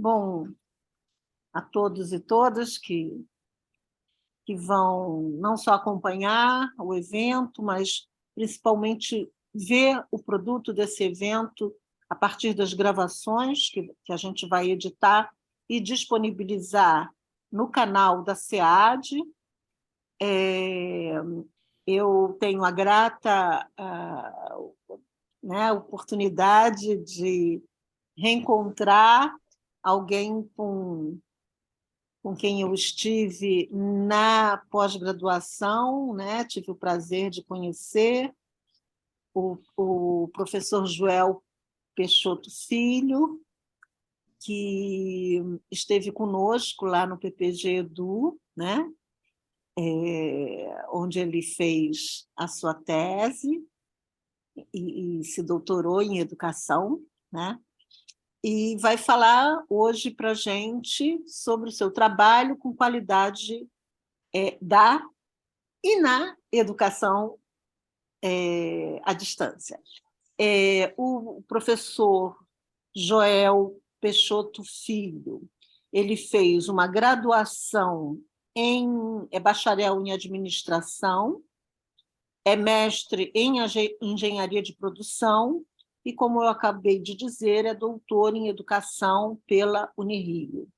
Bom, a todos e todas que vão não só acompanhar o evento, mas principalmente ver o produto desse evento a partir das gravações que a gente vai editar e disponibilizar no canal da SEAD. Eu tenho a grata oportunidade de reencontrar alguém com quem eu estive na pós-graduação, né? Tive o prazer de conhecer o professor Joel Peixoto Filho, que esteve conosco lá no PPG Edu, né? Onde ele fez a sua tese e se doutorou em educação, né? E vai falar hoje para a gente sobre o seu trabalho com qualidade da e na educação à distância. O professor Joel Peixoto Filho, ele fez uma graduação é bacharel em administração, é mestre em engenharia de produção e, como eu acabei de dizer, é doutor em educação pela Unirio.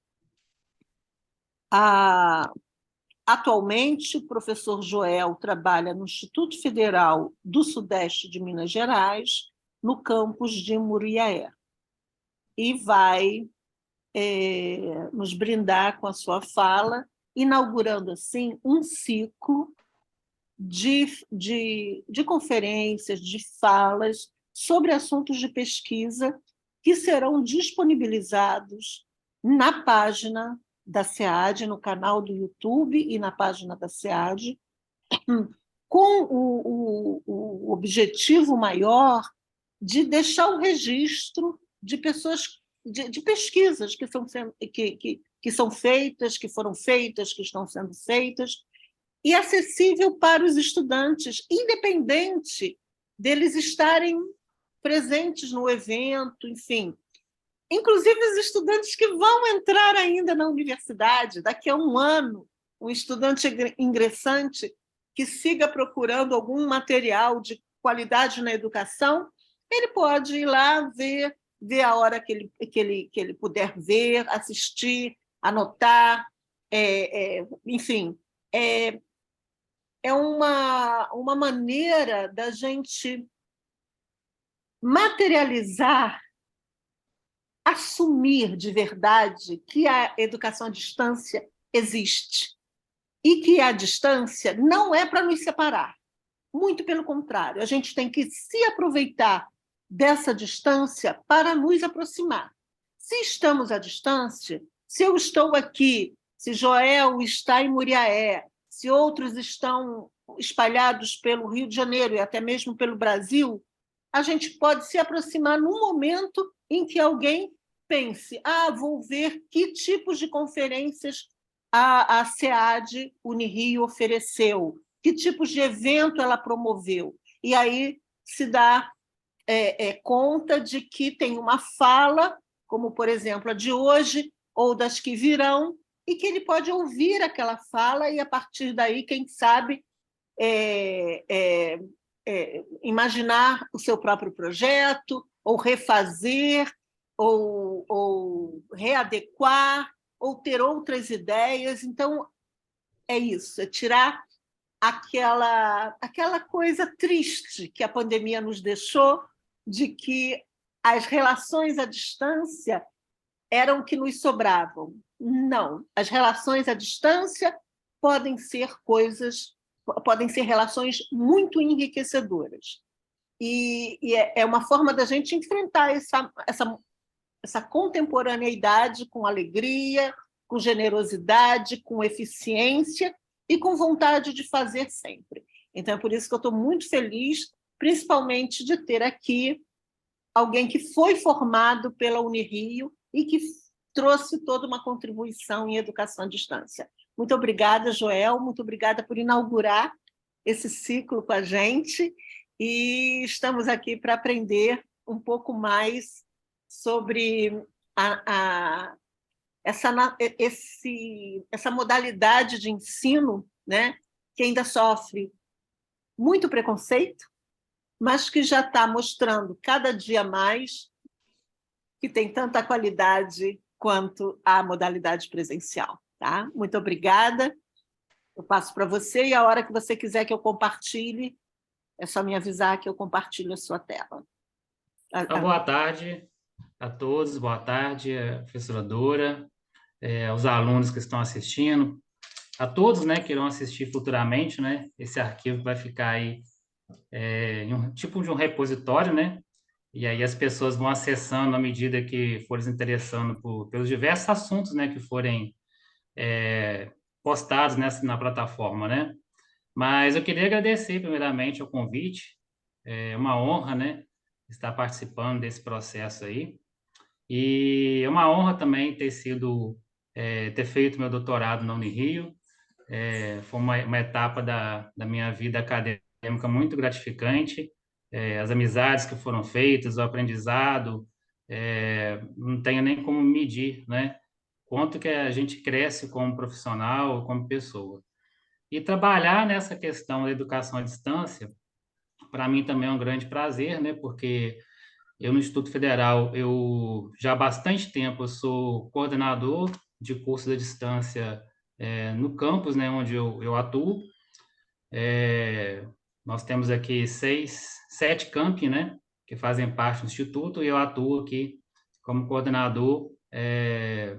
Atualmente, o professor Joel trabalha no Instituto Federal do Sudeste de Minas Gerais, no campus de Muriaé, e vai nos brindar com a sua fala, inaugurando, assim, um ciclo de conferências, de falas sobre assuntos de pesquisa que serão disponibilizados na página da SEAD, no canal do YouTube e na página da SEAD, com o objetivo maior de deixar o registro de pessoas, de pesquisas que são feitas, que foram feitas, que estão sendo feitas, e acessível para os estudantes, independente deles estarem presentes no evento, enfim. Inclusive os estudantes que vão entrar ainda na universidade, daqui a um ano, um estudante ingressante que siga procurando algum material de qualidade na educação, ele pode ir lá ver a hora que ele puder ver, assistir, anotar, enfim. É uma maneira da gente materializar, assumir de verdade que a educação à distância existe e que a distância não é para nos separar. Muito pelo contrário, a gente tem que se aproveitar dessa distância para nos aproximar. Se estamos à distância, se eu estou aqui, se Joel está em Muriaé, se outros estão espalhados pelo Rio de Janeiro e até mesmo pelo Brasil, a gente pode se aproximar num momento em que alguém pense: vou ver que tipos de conferências a SEAD Unirio ofereceu, que tipos de evento ela promoveu. E aí se dá conta de que tem uma fala, como, por exemplo, a de hoje, ou das que virão, e que ele pode ouvir aquela fala e, a partir daí, quem sabe, imaginar o seu próprio projeto, ou refazer, ou readequar, ou ter outras ideias. Então, é isso, é tirar aquela coisa triste que a pandemia nos deixou, de que as relações à distância eram o que nos sobravam. Não, as relações à distância podem ser relações muito enriquecedoras. E é uma forma da gente enfrentar essa contemporaneidade com alegria, com generosidade, com eficiência e com vontade de fazer sempre. Então, é por isso que eu estou muito feliz, principalmente de ter aqui alguém que foi formado pela Unirio e que trouxe toda uma contribuição em educação à distância. Muito obrigada, Joel, muito obrigada por inaugurar esse ciclo com a gente, e estamos aqui para aprender um pouco mais sobre essa modalidade de ensino, né, que ainda sofre muito preconceito, mas que já está mostrando cada dia mais que tem tanta qualidade quanto a modalidade presencial. Tá? Muito obrigada. Eu passo para você e a hora que você quiser que eu compartilhe, é só me avisar que eu compartilho a sua tela. Então, boa tarde a todos, boa tarde, a professora Dora, aos alunos que estão assistindo, a todos, né, que irão assistir futuramente, né, esse arquivo vai ficar aí em um tipo de um repositório, né, e aí as pessoas vão acessando à medida que forem se interessando pelos diversos assuntos, né, que forem postados na plataforma, né. Mas eu queria agradecer primeiramente o convite, é uma honra, né, estar participando desse processo aí. E é uma honra também ter feito meu doutorado na Unirio. Foi uma etapa da minha vida acadêmica muito gratificante. As amizades que foram feitas, o aprendizado, não tenho nem como medir, né? Quanto que a gente cresce como profissional, como pessoa. E trabalhar nessa questão da educação à distância, para mim também é um grande prazer, né? Porque eu, no Instituto Federal, eu já há bastante tempo eu sou coordenador de cursos à distância no campus, né, onde eu atuo. Nós temos aqui sete campi, né, que fazem parte do Instituto, e eu atuo aqui como coordenador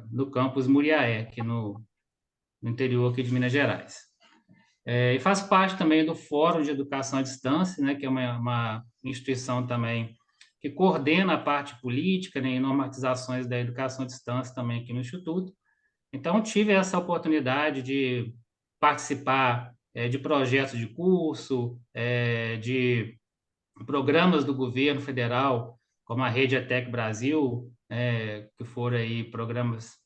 no campus Muriaé, aqui no interior aqui de Minas Gerais. E faço parte também do Fórum de Educação à Distância, né, que é uma instituição também que coordena a parte política, né, e normatizações da educação à distância também aqui no Instituto. Então, tive essa oportunidade de participar de projetos de curso, de programas do governo federal, como a Rede ETEC Brasil, que foram aí programas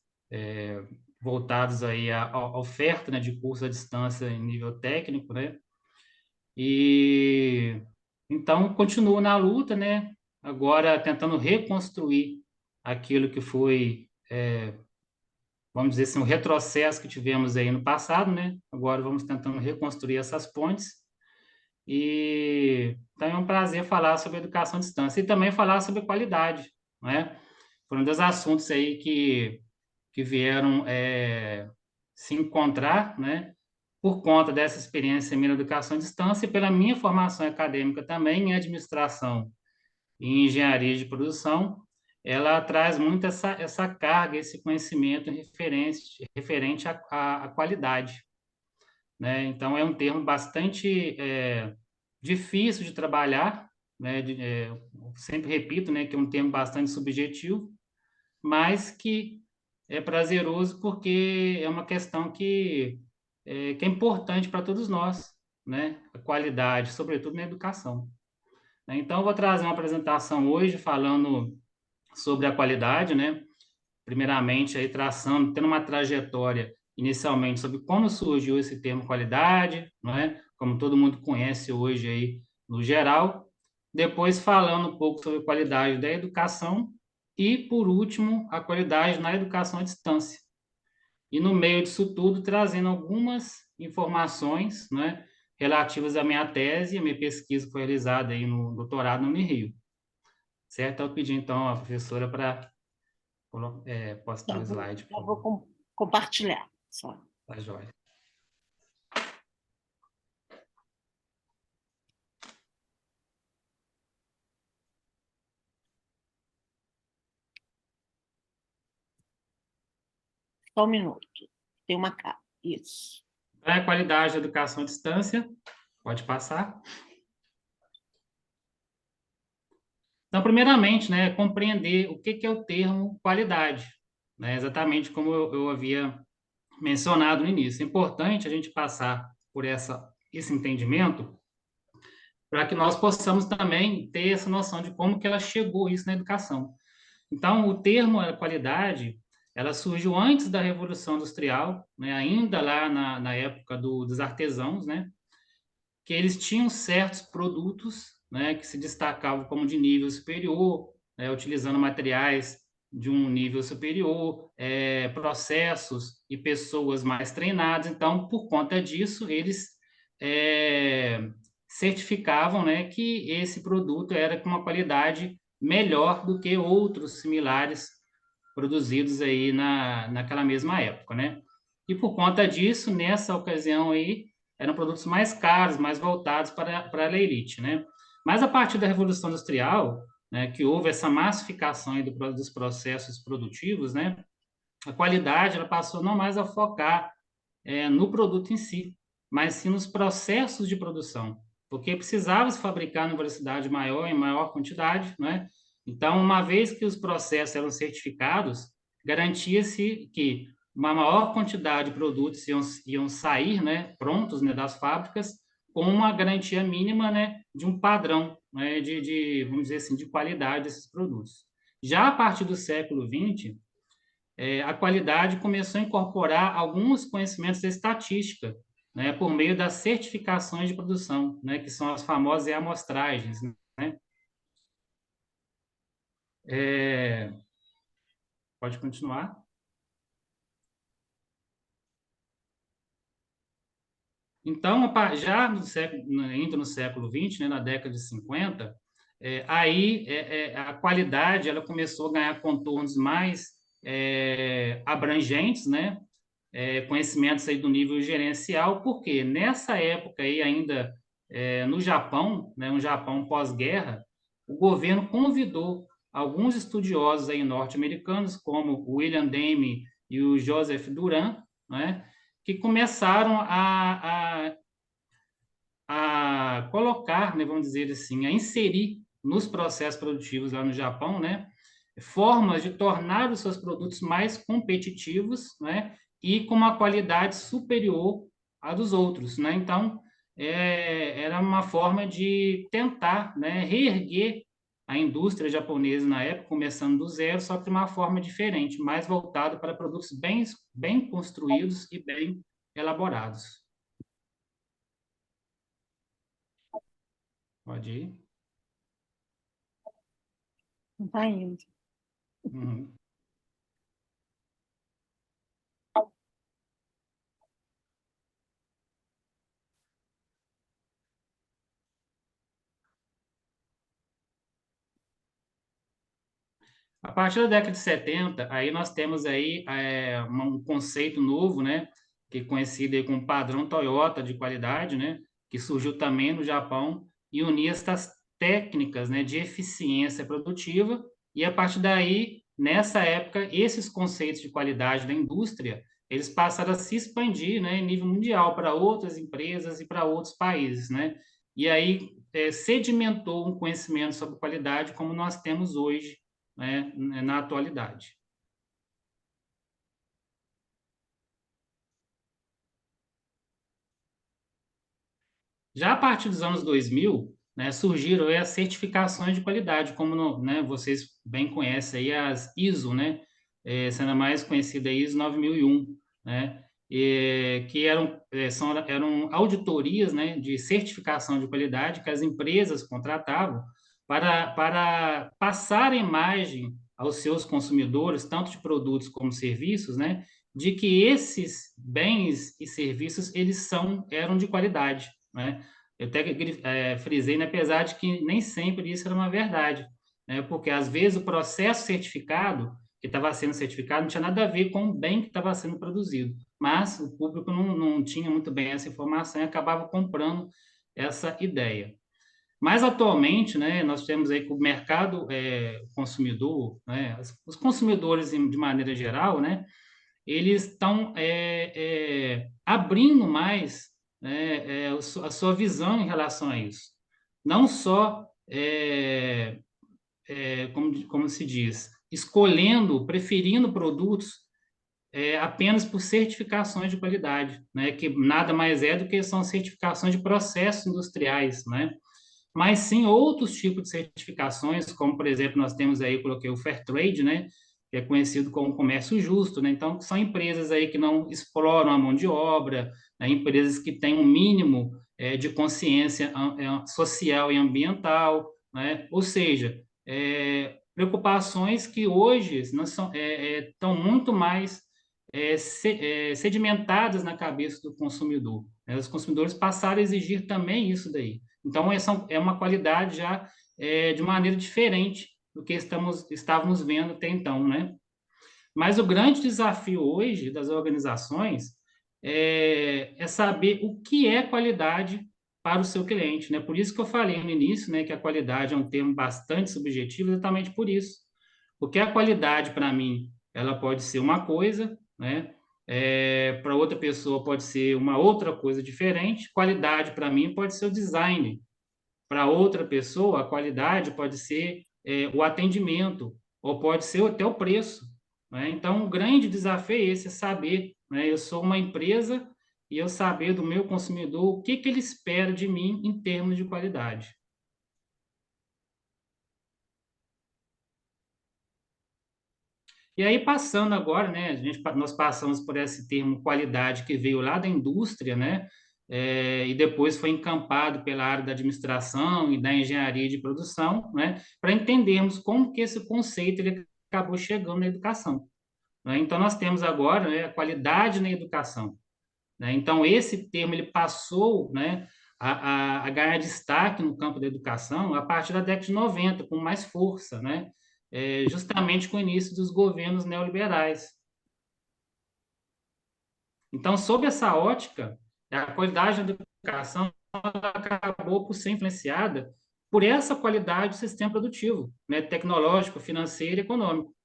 voltados aí à oferta, né, de curso à distância em nível técnico, né? E então continuo na luta, né? Agora tentando reconstruir aquilo que foi, vamos dizer assim, um retrocesso que tivemos aí no passado, né? Agora vamos tentando reconstruir essas pontes. E então é um prazer falar sobre educação à distância e também falar sobre qualidade, né? Foram dois assuntos aí que vieram se encontrar, né? Por conta dessa experiência minha na educação à distância e pela minha formação acadêmica também em administração e em engenharia de produção, ela traz muito essa carga, esse conhecimento referente à qualidade, né? Então, é um termo bastante difícil de trabalhar, né? Sempre repito, né, que é um termo bastante subjetivo, mas que é prazeroso porque é uma questão que é importante para todos nós, né? A qualidade, sobretudo na educação. Então, eu vou trazer uma apresentação hoje falando sobre a qualidade, né? Primeiramente, aí traçando, tendo uma trajetória inicialmente sobre como surgiu esse termo qualidade, não é? Como todo mundo conhece hoje aí no geral. Depois, falando um pouco sobre a qualidade da educação e, por último, a qualidade na educação à distância. E no meio disso tudo, trazendo algumas informações, né, relativas à minha tese, a minha pesquisa que foi realizada aí no doutorado no Unirio. Certo? Eu pedi, então, à professora para postar o slide, por favor. Vou compartilhar. Só. Tá joia. Só um minuto. Tem uma cara. Isso. Para a qualidade da educação à distância, pode passar. Então, primeiramente, né, compreender o que é o termo qualidade, né, exatamente como eu havia mencionado no início. É importante a gente passar por esse entendimento para que nós possamos também ter essa noção de como que ela chegou isso na educação. Então, o termo qualidade, ela surgiu antes da Revolução Industrial, né, ainda lá na época dos artesãos, né, que eles tinham certos produtos, né, que se destacavam como de nível superior, né, utilizando materiais de um nível superior, processos e pessoas mais treinadas. Então, por conta disso, eles certificavam, né, que esse produto era com uma qualidade melhor do que outros similares produzidos aí naquela mesma época, né? E por conta disso, nessa ocasião aí, eram produtos mais caros, mais voltados para a elite, né? Mas a partir da Revolução Industrial, né, que houve essa massificação aí dos processos produtivos, né? A qualidade ela passou não mais a focar no produto em si, mas sim nos processos de produção, porque precisava se fabricar numa velocidade maior, em maior quantidade, né? Então, uma vez que os processos eram certificados, garantia-se que uma maior quantidade de produtos iam sair, né, prontos, né, das fábricas, com uma garantia mínima, né, de um padrão, né, vamos dizer assim, de qualidade desses produtos. Já a partir do século XX, a qualidade começou a incorporar alguns conhecimentos da estatística, né, por meio das certificações de produção, né, que são as famosas amostragens, né? É, pode continuar. Então, já no século, ainda no século XX, né, na década de 50, a qualidade ela começou a ganhar contornos mais abrangentes, né? Conhecimentos aí do nível gerencial, porque nessa época aí ainda no Japão, né, um Japão pós-guerra, o governo convidou alguns estudiosos aí norte-americanos, como o William Deming e o Joseph Duran, né, que começaram a colocar, né, vamos dizer assim, a inserir nos processos produtivos lá no Japão, né, formas de tornar os seus produtos mais competitivos, né, e com uma qualidade superior à dos outros, né? Então, era uma forma de tentar, né, reerguer a indústria japonesa na época, começando do zero, só que de uma forma diferente, mais voltada para produtos bem construídos e bem elaborados. Pode ir. Está indo. Uhum. A partir da década de 70, aí nós temos aí um conceito novo, né, que é conhecido aí como padrão Toyota de qualidade, né, que surgiu também no Japão e unia essas técnicas, né, de eficiência produtiva, e a partir daí, nessa época, esses conceitos de qualidade da indústria, eles passaram a se expandir, né, em nível mundial para outras empresas e para outros países, né? E aí sedimentou um conhecimento sobre qualidade como nós temos hoje, né, na atualidade. Já a partir dos anos 2000, né, surgiram aí as certificações de qualidade, como né, vocês bem conhecem aí as ISO, né, sendo a mais conhecida a ISO 9001, né, que eram auditorias, né, de certificação de qualidade que as empresas contratavam para passar a imagem aos seus consumidores, tanto de produtos como serviços, né, de que esses bens e serviços eram de qualidade, né? Eu até frisei, né, apesar de que nem sempre isso era uma verdade, né? Porque às vezes o processo certificado que estava sendo certificado não tinha nada a ver com o bem que estava sendo produzido, mas o público não tinha muito bem essa informação e acabava comprando essa ideia. Mas atualmente, né, nós temos aí que o mercado consumidor, né, os consumidores de maneira geral, né, eles estão abrindo mais, né, a sua visão em relação a isso. Não só, como se diz, escolhendo, preferindo produtos apenas por certificações de qualidade, né, que nada mais é do que são certificações de processos industriais, né? Mas sim outros tipos de certificações, como, por exemplo, nós temos aí, eu coloquei o Fair Trade, né, que é conhecido como comércio justo, né? Então, são empresas aí que não exploram a mão de obra, né? Empresas que têm um mínimo de consciência social e ambiental, né? Ou seja, preocupações que hoje não são, estão muito mais sedimentadas na cabeça do consumidor, né? Os consumidores passaram a exigir também isso daí. Então, essa é uma qualidade já de maneira diferente do que estávamos vendo até então, né? Mas o grande desafio hoje das organizações é saber o que é qualidade para o seu cliente, né? Por isso que eu falei no início, né, que a qualidade é um termo bastante subjetivo, exatamente por isso. Porque a qualidade, para mim, ela pode ser uma coisa, né? Para outra pessoa pode ser uma outra coisa diferente. Qualidade, para mim, pode ser o design. Para outra pessoa, a qualidade pode ser o atendimento, ou pode ser até o preço, né? Então, o grande desafio é esse, é saber, né? Eu sou uma empresa e eu saber do meu consumidor o que ele espera de mim em termos de qualidade. E aí, passando agora, né, nós passamos por esse termo qualidade que veio lá da indústria, né, e depois foi encampado pela área da administração e da engenharia de produção, né, para entendermos como que esse conceito ele acabou chegando na educação, né? Então, nós temos agora, né, a qualidade na educação, né? Então, esse termo ele passou, né, a ganhar destaque no campo da educação a partir da década de 90, com mais força, né? Justamente com o início dos governos neoliberais. Então, sob essa ótica, a qualidade da educação acabou por ser influenciada por essa qualidade do sistema produtivo, né, tecnológico, financeiro e econômico.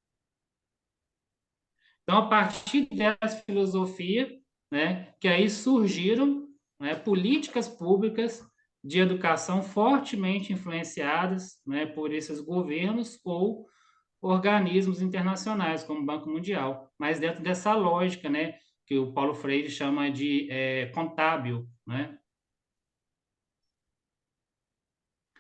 Então, a partir dessa filosofia, né, que aí surgiram, né, políticas públicas de educação fortemente influenciadas, né, por esses governos ou organismos internacionais, como o Banco Mundial, mas dentro dessa lógica, né, que o Paulo Freire chama de contábil, né?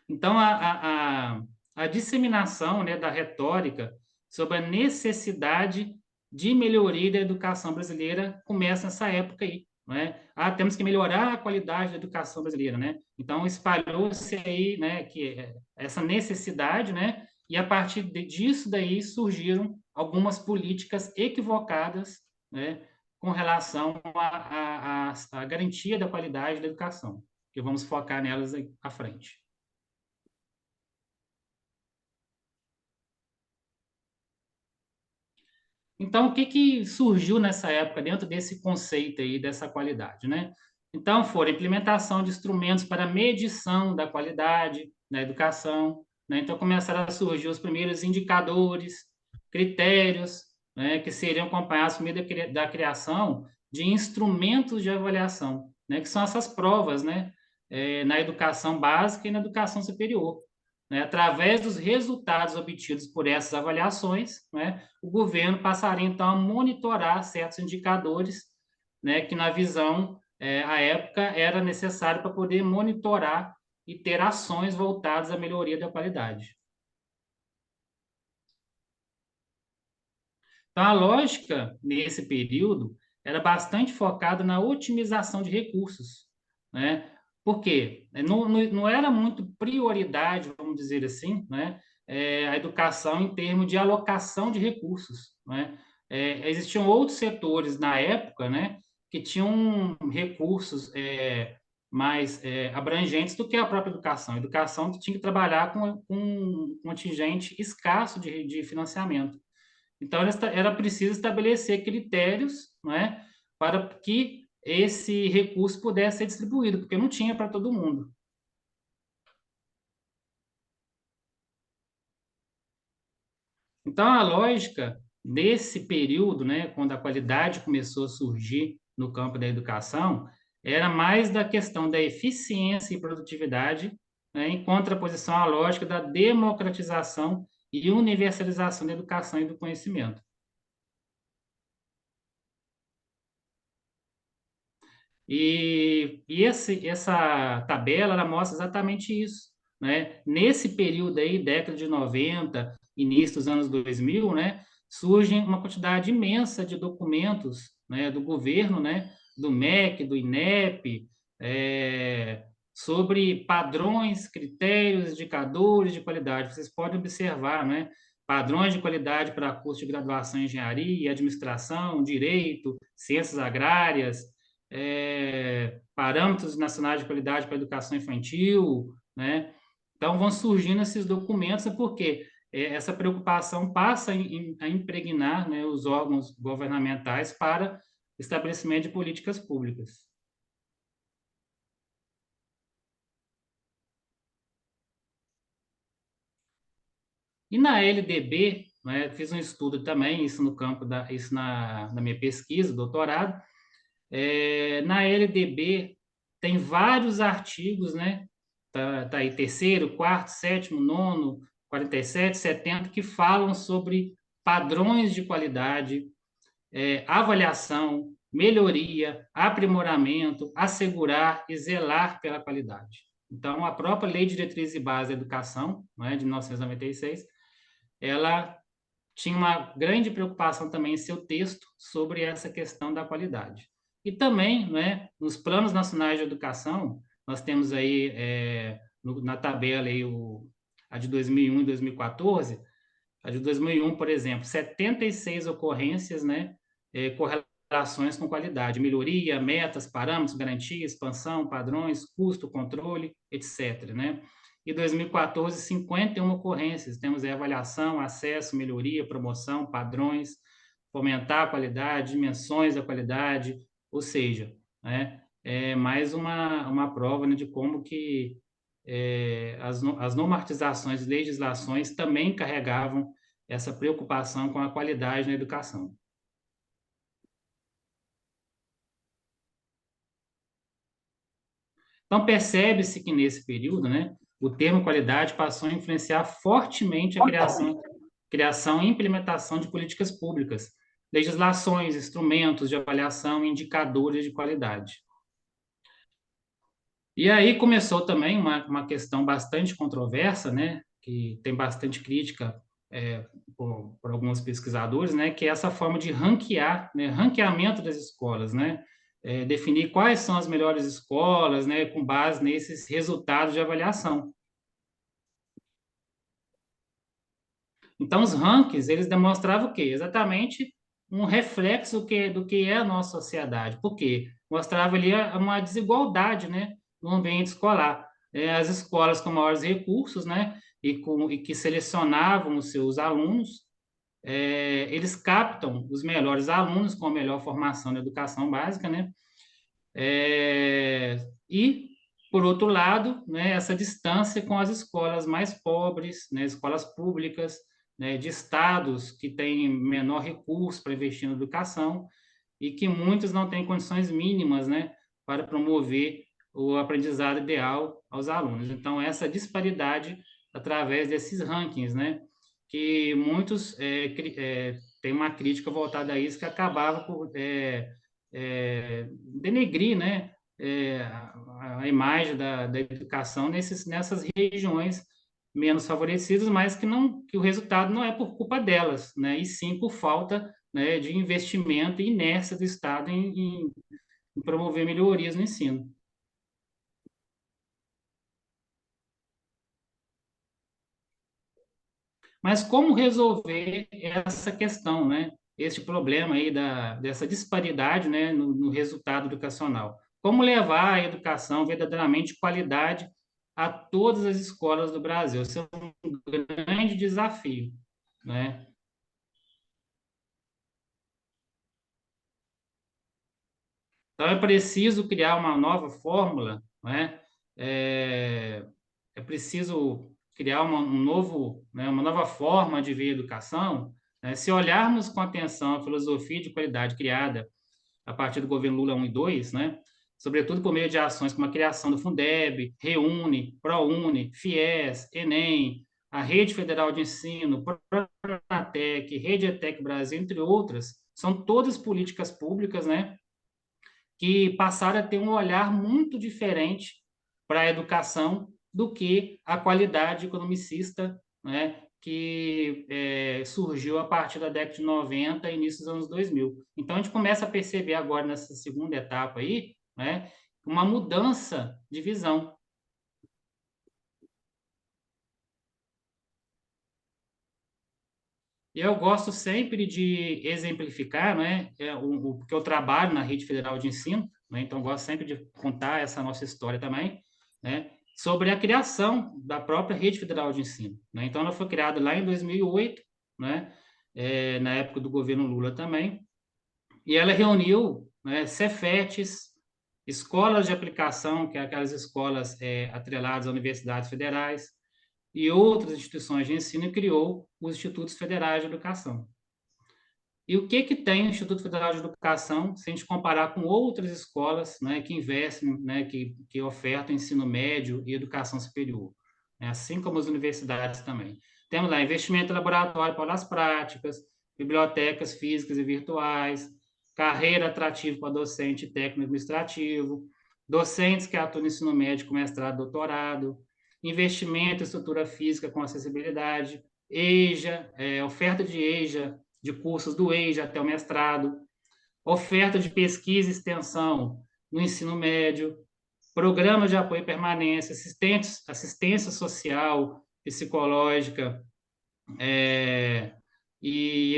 Então, a disseminação, né, da retórica sobre a necessidade de melhoria da educação brasileira começa nessa época aí, né? Temos que melhorar a qualidade da educação brasileira, né? Então, espalhou-se aí, né, que essa necessidade, né? E a partir disso daí surgiram algumas políticas equivocadas, né, com relação à garantia da qualidade da educação, que vamos focar nelas aí à frente. Então, o que que surgiu nessa época dentro desse conceito aí dessa qualidade, né? Então, foram a implementação de instrumentos para medição da qualidade na educação, né? Então, começaram a surgir os primeiros indicadores, critérios, né, que seriam acompanhados por meio da criação de instrumentos de avaliação, né, que são essas provas, né, na educação básica e na educação superior, né? Através dos resultados obtidos por essas avaliações, né, o governo passaria, então, a monitorar certos indicadores, né, que, na visão, à época, era necessário para poder monitorar e ter ações voltadas à melhoria da qualidade. Então, a lógica, nesse período, era bastante focada na otimização de recursos, né? Por quê? Não era muito prioridade, vamos dizer assim, né? A educação em termos de alocação de recursos, né? Existiam outros setores na época, né, que tinham recursos mais abrangentes do que a própria educação. A educação tinha que trabalhar com um contingente escasso de financiamento. Então, era preciso estabelecer critérios, né, para que esse recurso pudesse ser distribuído, porque não tinha para todo mundo. Então, a lógica desse período, né, quando a qualidade começou a surgir no campo da educação, era mais da questão da eficiência e produtividade, né, em contraposição à lógica da democratização e universalização da educação e do conhecimento. Essa tabela ela mostra exatamente isso, né? Nesse período aí, década de 90, início dos anos 2000, né, surge uma quantidade imensa de documentos, né, do governo, né, do MEC, do INEP, sobre padrões, critérios, indicadores de qualidade. Vocês podem observar, né? padrões de qualidade para curso de graduação em engenharia, administração, direito, ciências agrárias, parâmetros nacionais de qualidade para a educação infantil, né? Então, vão surgindo esses documentos, porque essa preocupação passa a impregnar, né, os órgãos governamentais para estabelecimento de políticas públicas. E na LDB, né, fiz um estudo também, isso no campo isso na minha pesquisa, doutorado. Na LDB tem vários artigos, né? Tá aí terceiro, quarto, sétimo, nono, 47, 70, que falam sobre padrões de qualidade, avaliação, melhoria, aprimoramento, assegurar e zelar pela qualidade. Então, a própria Lei de Diretrizes e Bases da Educação, né, de 1996, ela tinha uma grande preocupação também em seu texto sobre essa questão da qualidade. E também, né, nos planos nacionais de educação, nós temos aí na tabela aí a de 2001 e 2014, a de 2001, por exemplo, 76 ocorrências, né, correlações com qualidade, melhoria, metas, parâmetros, garantia, expansão, padrões, custo, controle, etc., né? E 2014, 51 ocorrências. Temos avaliação, acesso, melhoria, promoção, padrões, fomentar a qualidade, dimensões da qualidade, ou seja, né, mais uma prova, né, de como que as normatizações e legislações também carregavam essa preocupação com a qualidade na educação. Então, percebe-se que nesse período, né, o termo qualidade passou a influenciar fortemente a criação e implementação de políticas públicas, legislações, instrumentos de avaliação e indicadores de qualidade. E aí começou também uma questão bastante controversa, né, que tem bastante crítica por alguns pesquisadores, né, que é essa forma de ranquear, né, ranqueamento das escolas, né, definir quais são as melhores escolas, né, com base nesses resultados de avaliação. Então, os rankings, eles demonstravam o quê? Exatamente um reflexo do que é a nossa sociedade. Por quê? Mostrava ali uma desigualdade, né, no ambiente escolar. As escolas com maiores recursos, né, e que selecionavam os seus alunos, eles captam os melhores alunos com a melhor formação na educação básica, né? E, por outro lado, né, essa distância com as escolas mais pobres, né, escolas públicas, né, de estados que têm menor recurso para investir na educação e que muitos não têm condições mínimas, né, para promover o aprendizado ideal aos alunos. Então, essa disparidade através desses rankings, né, que muitos têm uma crítica voltada a isso que acabava por denegrir, né, a imagem da educação nessas regiões menos favorecidas, mas que o resultado não é por culpa delas, né, e sim por falta, né, de investimento e inércia do Estado em promover melhorias no ensino. Mas como resolver essa questão, né? Esse problema aí dessa disparidade, né, no resultado educacional? Como levar a educação verdadeiramente de qualidade a todas as escolas do Brasil? Esse é um grande desafio, né? Então, é preciso criar uma nova fórmula, né? É preciso criar uma nova forma de ver a educação, né? Se olharmos com atenção a filosofia de qualidade criada a partir do governo Lula 1 e 2, né? Sobretudo por meio de ações como a criação do Fundeb, Reúne, ProUni, FIES, Enem, a Rede Federal de Ensino, Pronatec, Rede ETEC Brasil, entre outras, são todas políticas públicas, né, que passaram a ter um olhar muito diferente para a educação do que a qualidade economicista, né, que surgiu a partir da década de 90 e início dos anos 2000. Então, a gente começa a perceber agora, nessa segunda etapa aí, né, uma mudança de visão. E eu gosto sempre de exemplificar, né, porque eu trabalho na Rede Federal de Ensino, né, então eu gosto sempre de contar essa nossa história também, né, sobre a criação da própria Rede Federal de Ensino, né? Então ela foi criada lá em 2008, né, na época do governo Lula também, e ela reuniu, né, Cefetes, escolas de aplicação, que é aquelas escolas atreladas a universidades federais, e outras instituições de ensino, e criou os Institutos Federais de Educação. E o que que tem o Instituto Federal de Educação, se a gente comparar com outras escolas, né, que investem, né, que ofertam ensino médio e educação superior, né, assim como as universidades também. Temos lá investimento em laboratório para as práticas, bibliotecas físicas e virtuais, carreira atrativa para docente técnico administrativo, docentes que atuam no ensino médio com mestrado, doutorado, investimento em estrutura física com acessibilidade, EJA, oferta de EJA, de cursos do EJA até o mestrado, oferta de pesquisa e extensão no ensino médio, programas de apoio e permanência, assistência social, psicológica, e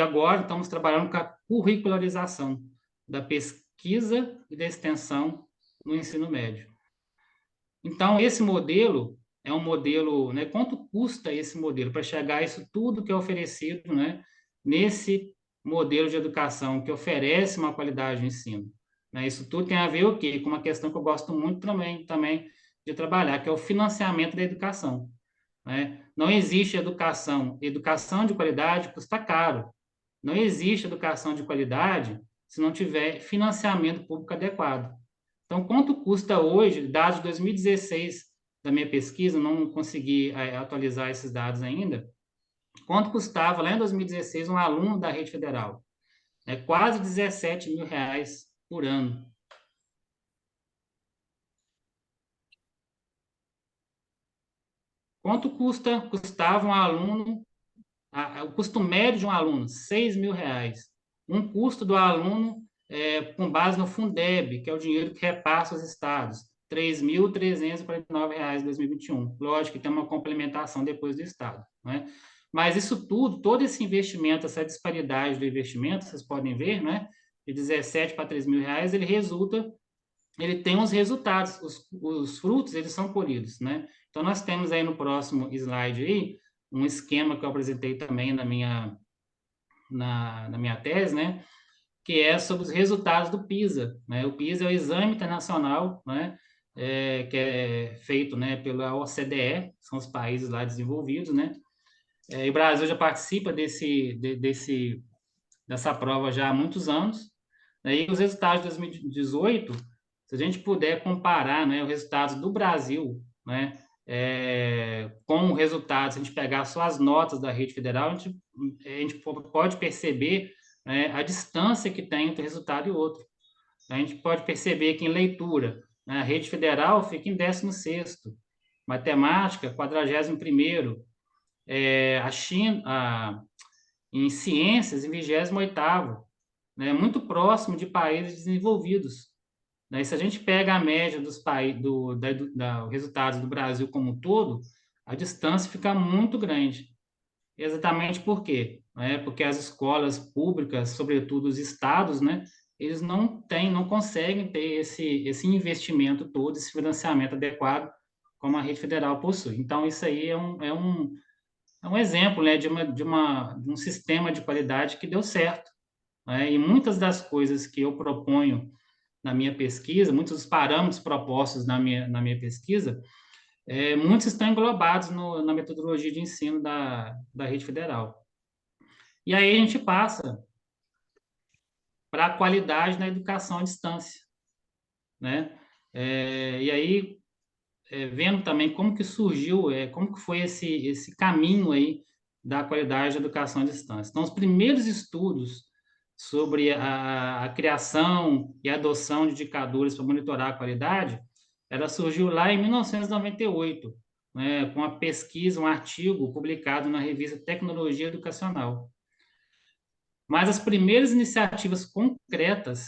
agora estamos trabalhando com a curricularização da pesquisa e da extensão no ensino médio. Então, esse modelo é um modelo, né? Quanto custa esse modelo para chegar a isso tudo que é oferecido, né? Nesse modelo de educação que oferece uma qualidade de ensino, né? Isso tudo tem a ver o quê? Com uma questão que eu gosto muito também de trabalhar, que é o financiamento da educação, né? Não existe educação de qualidade custa caro. Não existe educação de qualidade se não tiver financiamento público adequado. Então, quanto custa hoje, dados de 2016 da minha pesquisa, não consegui atualizar esses dados ainda, quanto custava lá em 2016 um aluno da rede federal? É quase R$ 17.000 por ano. Quanto custava um aluno, o custo médio de um aluno? R$ 6.000. Um custo do aluno com base no Fundeb, que é o dinheiro que repassa aos estados, R$ 3.349 em 2021. Lógico que tem uma complementação depois do estado, né? Mas isso tudo, todo esse investimento, essa disparidade do investimento, vocês podem ver, né? De 17 para R$ 3.000, ele tem os resultados, os frutos, eles são colhidos, né? Então, nós temos aí no próximo slide aí, um esquema que eu apresentei também na minha tese, né? Que é sobre os resultados do PISA, né? O PISA é o Exame Internacional, né? Que é feito, né, pela OCDE, são os países lá desenvolvidos, né? E o Brasil já participa dessa prova já há muitos anos, né? E os resultados de 2018, se a gente puder comparar, né, os resultados do Brasil, né, com o resultado, se a gente pegar só as notas da rede federal, a gente pode perceber, né, a distância que tem entre um resultado e outro. A gente pode perceber que em leitura, né, a rede federal fica em 16º, matemática, 41º, a China, em ciências, em 28º, né, muito próximo de países desenvolvidos. Né? E se a gente pega a média dos resultados do Brasil como um todo, a distância fica muito grande. Exatamente por quê? Porque as escolas públicas, sobretudo os estados, né, eles não conseguem ter esse investimento todo, esse financiamento adequado como a rede federal possui. Então, isso aí é um exemplo, né, de um sistema de qualidade que deu certo, né? E muitas das coisas que eu proponho na minha pesquisa, muitos dos parâmetros propostos na minha pesquisa, muitos estão englobados na metodologia de ensino da rede federal. E aí a gente passa para a qualidade na educação à distância, né? E aí, vendo também como que surgiu, como que foi esse caminho aí da qualidade da educação à distância. Então, os primeiros estudos sobre a criação e adoção de indicadores para monitorar a qualidade, ela surgiu lá em 1998, né, com uma pesquisa, um artigo publicado na revista Tecnologia Educacional. Mas as primeiras iniciativas concretas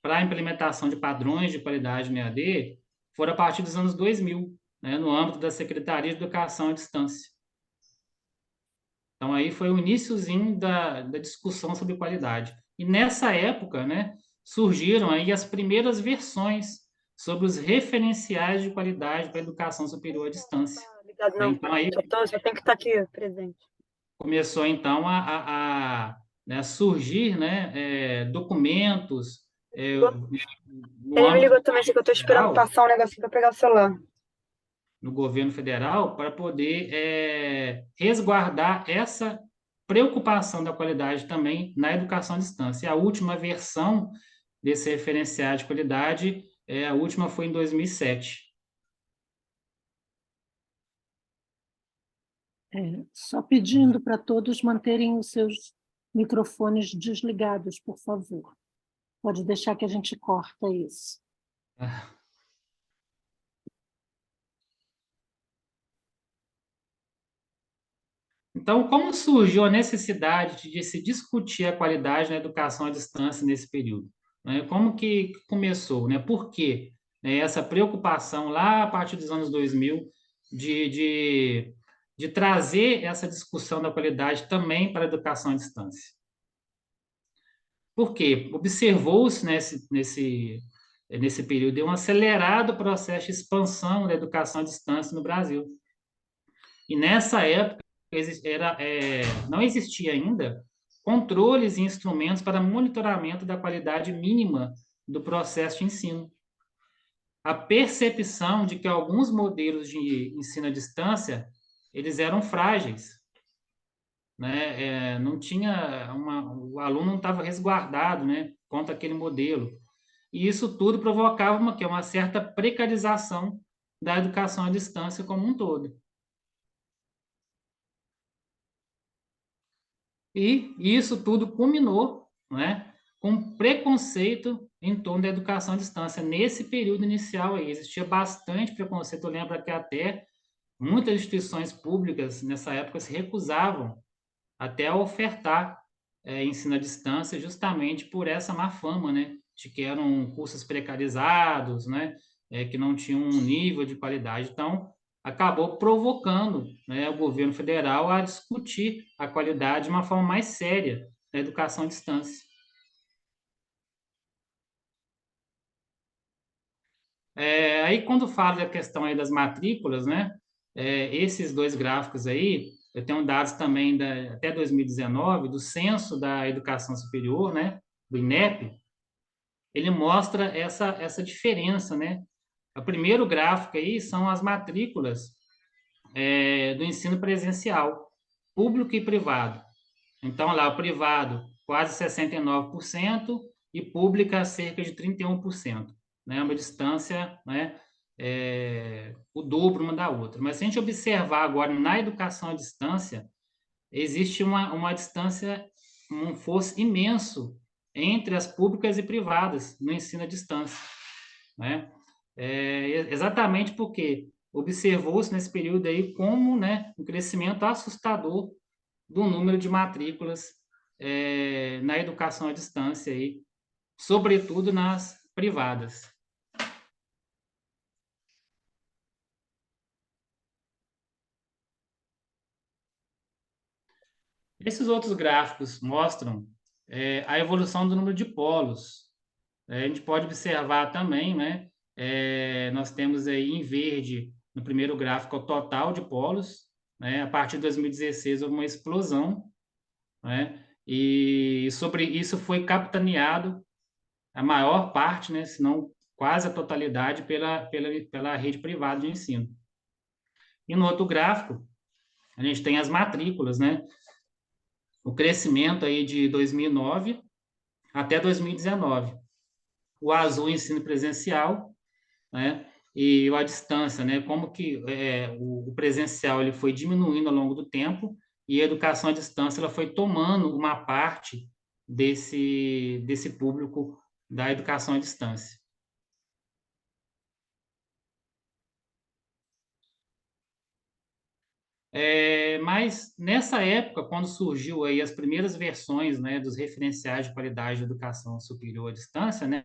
para a implementação de padrões de qualidade no EAD foram a partir dos anos 2000, né, no âmbito da Secretaria de Educação à Distância. Então, aí foi o iniciozinho da discussão sobre qualidade. E nessa época, né, surgiram aí as primeiras versões sobre os referenciais de qualidade para a educação superior à distância. Obrigado, Né? não. Então, aí Já tenho que estar aqui presente. começou, então, né, surgir, né, documentos no Ele me âmbito ligou do também, só que eu estou esperando federal, passar um negocinho para pegar o celular. no governo federal, para poder resguardar essa preocupação da qualidade também na educação à distância. E a última versão desse referencial de qualidade, a última foi em 2007. Só pedindo para todos manterem os seus microfones desligados, por favor. Pode deixar que a gente corta isso. Então, como surgiu a necessidade de se discutir a qualidade na educação à distância nesse período? Né? Como que começou? Né? Por quê? Essa preocupação lá a partir dos anos 2000 de, de, de trazer essa discussão da qualidade também para a educação à distância. Por quê? Observou-se nesse período um acelerado processo de expansão da educação à distância no Brasil. E nessa época, não existia ainda controles e instrumentos para monitoramento da qualidade mínima do processo de ensino. A percepção de que alguns modelos de ensino à distância eles eram frágeis, né? Não tinha o aluno não estava resguardado, né, contra aquele modelo. E isso tudo provocava uma certa precarização da educação à distância como um todo. E isso tudo culminou, né, com preconceito em torno da educação à distância. Nesse período inicial aí, existia bastante preconceito. Eu lembro que até muitas instituições públicas, nessa época, se recusavam até a ofertar ensino à distância, justamente por essa má fama, né, de que eram cursos precarizados, né, que não tinham um nível de qualidade. Então, acabou provocando, né, o governo federal a discutir a qualidade de uma forma mais séria da educação à distância. Aí, quando falo da questão aí das matrículas, né, esses dois gráficos aí, eu tenho dados também até 2019, do Censo da Educação Superior, né, do INEP, ele mostra essa diferença, né? O primeiro gráfico aí são as matrículas do ensino presencial, público e privado. Então, lá, o privado, quase 69%, e pública, cerca de 31%. Né? Uma distância, né, o dobro uma da outra. Mas se a gente observar agora na educação à distância, existe uma distância, um fosso imenso entre as públicas e privadas no ensino à distância. Né? Exatamente porque observou-se nesse período aí como, né, um crescimento assustador do número de matrículas na educação à distância, aí, sobretudo nas privadas. Esses outros gráficos mostram a evolução do número de polos. A gente pode observar também, né? Nós temos aí em verde, no primeiro gráfico, o total de polos. Né? A partir de 2016 houve uma explosão, né? E sobre isso foi capitaneado a maior parte, né, se não quase a totalidade, pela rede privada de ensino. E no outro gráfico, a gente tem as matrículas, né? O crescimento aí de 2009 até 2019. O azul, ensino presencial, né? E a distância, né? Como que o presencial ele foi diminuindo ao longo do tempo e a educação à distância ela foi tomando uma parte desse público da educação à distância. Mas nessa época, quando surgiu aí as primeiras versões, né, dos referenciais de qualidade de educação superior à distância, né,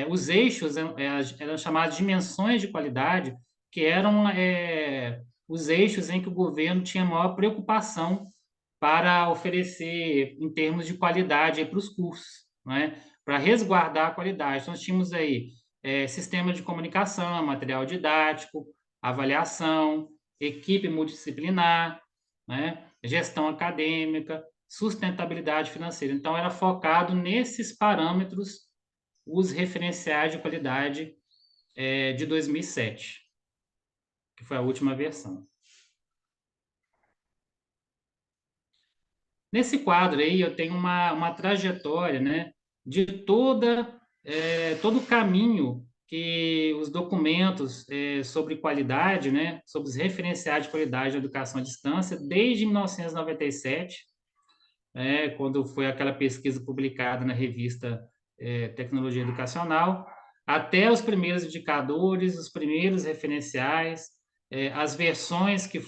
os eixos eram chamados de dimensões de qualidade, que eram os eixos em que o governo tinha maior preocupação para oferecer em termos de qualidade para os cursos, né? Para resguardar a qualidade. Então, nós tínhamos aí sistema de comunicação, material didático, avaliação, equipe multidisciplinar, né? Gestão acadêmica, sustentabilidade financeira. Então, era focado nesses parâmetros, os referenciais de qualidade de 2007, que foi a última versão. Nesse quadro aí, eu tenho uma trajetória, né, de todo o caminho que os documentos sobre qualidade, né, sobre os referenciais de qualidade da educação à distância, desde 1997, quando foi aquela pesquisa publicada na revista Tecnologia Educacional, até os primeiros indicadores, os primeiros referenciais, as versões que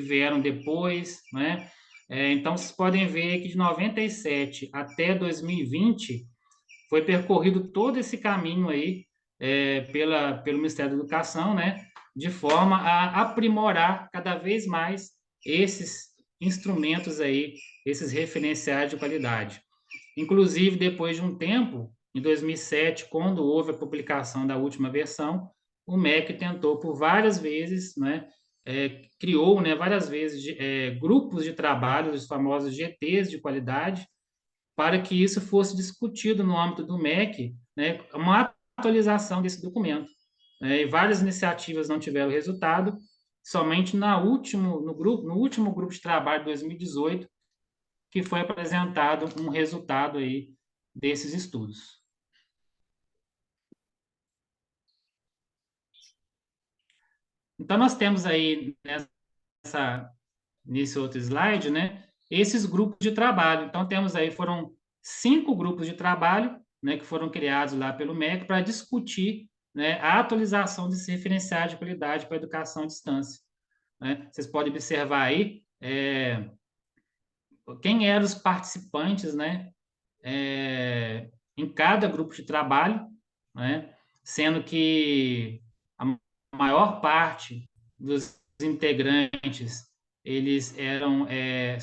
vieram depois, né? Então, vocês podem ver que de 97 até 2020 foi percorrido todo esse caminho aí pelo Ministério da Educação, né? De forma a aprimorar cada vez mais esses instrumentos aí, esses referenciais de qualidade. Inclusive, depois de um tempo, em 2007, quando houve a publicação da última versão, o MEC tentou por várias vezes, né, criou, né, várias vezes grupos de trabalho, os famosos GTs de qualidade, para que isso fosse discutido no âmbito do MEC, né, uma atualização desse documento. E várias iniciativas não tiveram resultado, somente no último grupo de trabalho de 2018, que foi apresentado um resultado aí desses estudos. Então, nós temos aí nesse outro slide, né, esses grupos de trabalho. Então, temos aí, foram 5 grupos de trabalho, né, que foram criados lá pelo MEC para discutir, né, a atualização desse referencial de qualidade para a educação à distância, né? Vocês podem observar aí quem eram os participantes, né, em cada grupo de trabalho, né, sendo que a maior parte dos integrantes, eles eram,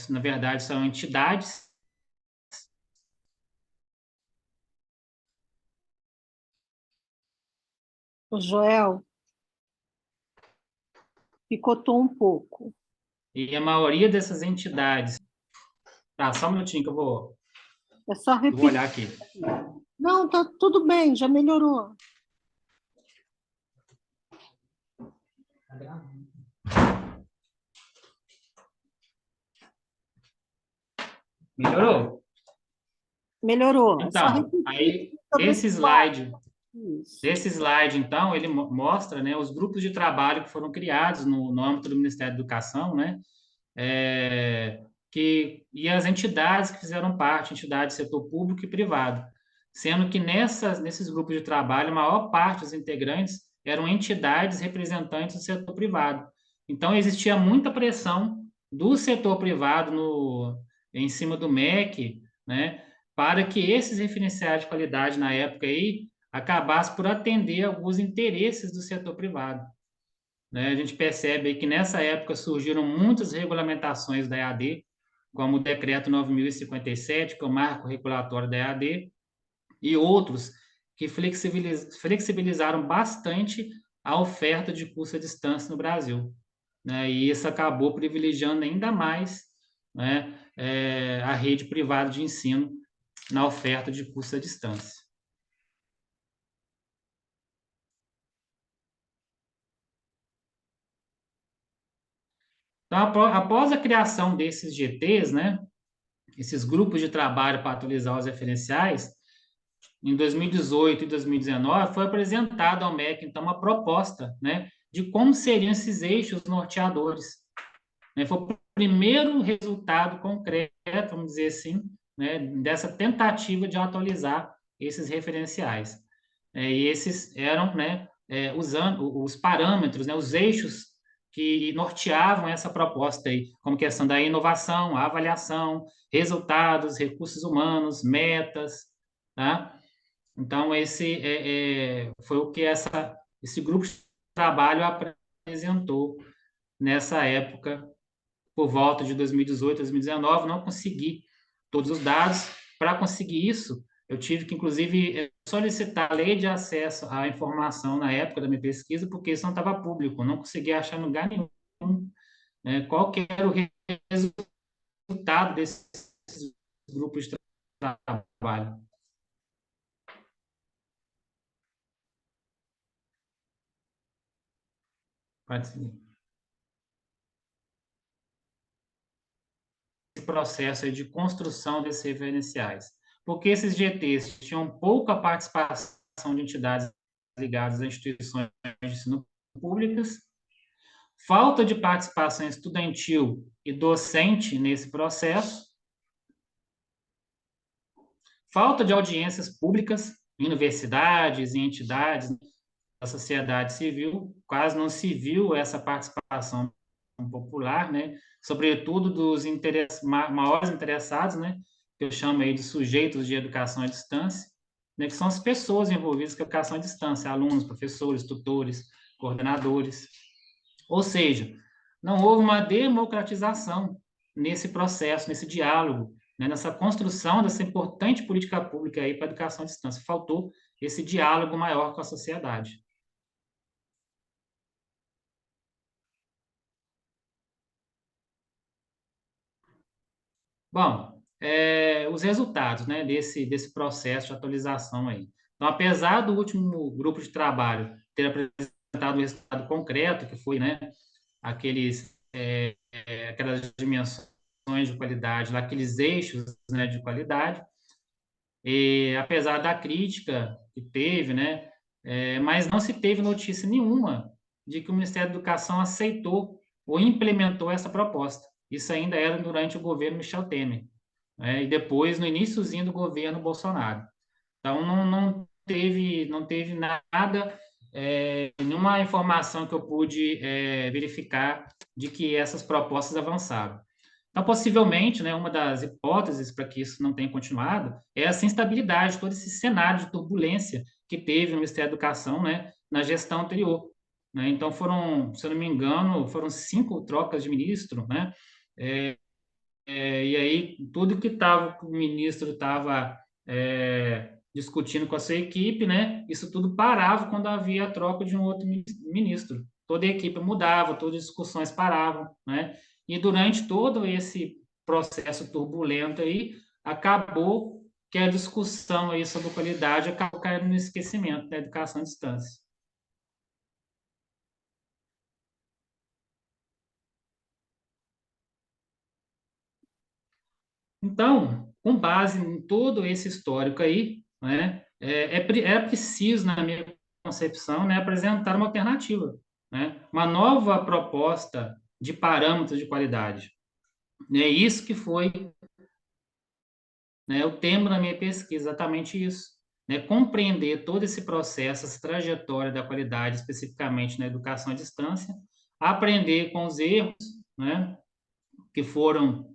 na verdade, são entidades. O Joel picotou um pouco. E a maioria dessas entidades... Tá, só um minutinho que É só eu vou repetir. olhar aqui. Não, tá tudo bem, já melhorou. Melhorou? Melhorou. É só Então, repetir aí, sobre esse quadro. slide, Isso. então, ele mostra, né, os grupos de trabalho que foram criados no âmbito do Ministério da Educação, né, e as entidades que fizeram parte, entidades do setor público e privado, sendo que nesses grupos de trabalho, a maior parte dos integrantes eram entidades representantes do setor privado. Então, existia muita pressão do setor privado em cima do MEC, né, para que esses referenciais de qualidade, na época, aí, acabassem por atender alguns interesses do setor privado, né? A gente percebe aí que nessa época surgiram muitas regulamentações da EAD, como o Decreto 9.057, que é o marco regulatório da EAD, e outros que flexibilizaram bastante a oferta de curso à distância no Brasil, né? E isso acabou privilegiando ainda mais, né, a rede privada de ensino na oferta de curso à distância. Então, após a criação desses GTs, né, esses grupos de trabalho para atualizar os referenciais, em 2018 e 2019, foi apresentada ao MEC, então, uma proposta, né, de como seriam esses eixos norteadores, né? Foi o primeiro resultado concreto, vamos dizer assim, né, dessa tentativa de atualizar esses referenciais. E esses eram, né, usando os parâmetros, né, os eixos que norteavam essa proposta aí, como questão da inovação, a avaliação, resultados, recursos humanos, metas, tá? Então, esse foi o que esse grupo de trabalho apresentou nessa época por volta de 2018, 2019, não consegui todos os dados. Para conseguir isso, eu tive que, inclusive, solicitar a lei de acesso à informação na época da minha pesquisa, porque isso não estava público, não conseguia achar em lugar nenhum, né, qual que era o resultado desses grupos de trabalho. Pode seguir. Esse processo aí de construção desses referenciais. Porque esses GTs tinham pouca participação de entidades ligadas a instituições de ensino públicas, falta de participação estudantil e docente nesse processo, falta de audiências públicas em universidades e entidades da sociedade civil, quase não se viu essa participação popular, né? Sobretudo dos maiores interessados, né? Que eu chamo aí de sujeitos de educação à distância, né? Que são as pessoas envolvidas com a educação à distância, alunos, professores, tutores, coordenadores. Ou seja, não houve uma democratização nesse processo, nesse diálogo, né? Nessa construção dessa importante política pública aí para a educação à distância. Faltou esse diálogo maior com a sociedade. Bom, os resultados, né, desse processo de atualização aí. Então, apesar do último grupo de trabalho ter apresentado um resultado concreto, que foi, né, aquelas dimensões de qualidade, lá, aqueles eixos, né, de qualidade, e apesar da crítica que teve, né, mas não se teve notícia nenhuma de que o Ministério da Educação aceitou ou implementou essa proposta. Isso ainda era durante o governo Michel Temer, né, e depois no iniciozinho do governo Bolsonaro. Então não teve nada, nenhuma informação que eu pude verificar de que essas propostas avançaram. Então, possivelmente, né, uma das hipóteses para que isso não tenha continuado é essa instabilidade, todo esse cenário de turbulência que teve no Ministério da Educação, né, na gestão anterior, né? Então, se eu não me engano, foram 5 trocas de ministro, né? E aí, tudo que o ministro estava discutindo com a sua equipe, né? Isso tudo parava quando havia a troca de um outro ministro. Toda a equipe mudava, todas as discussões paravam, né? E durante todo esse processo turbulento aí, acabou que a discussão aí sobre qualidade acabou caindo no esquecimento da educação à distância. Então, com base em todo esse histórico aí, né, é preciso, na minha concepção, né, apresentar uma alternativa, né, uma nova proposta de parâmetros de qualidade. É isso que foi, né, o tema da minha pesquisa, exatamente isso. Né, compreender todo esse processo, essa trajetória da qualidade, especificamente na educação à distância, aprender com os erros, né, que foram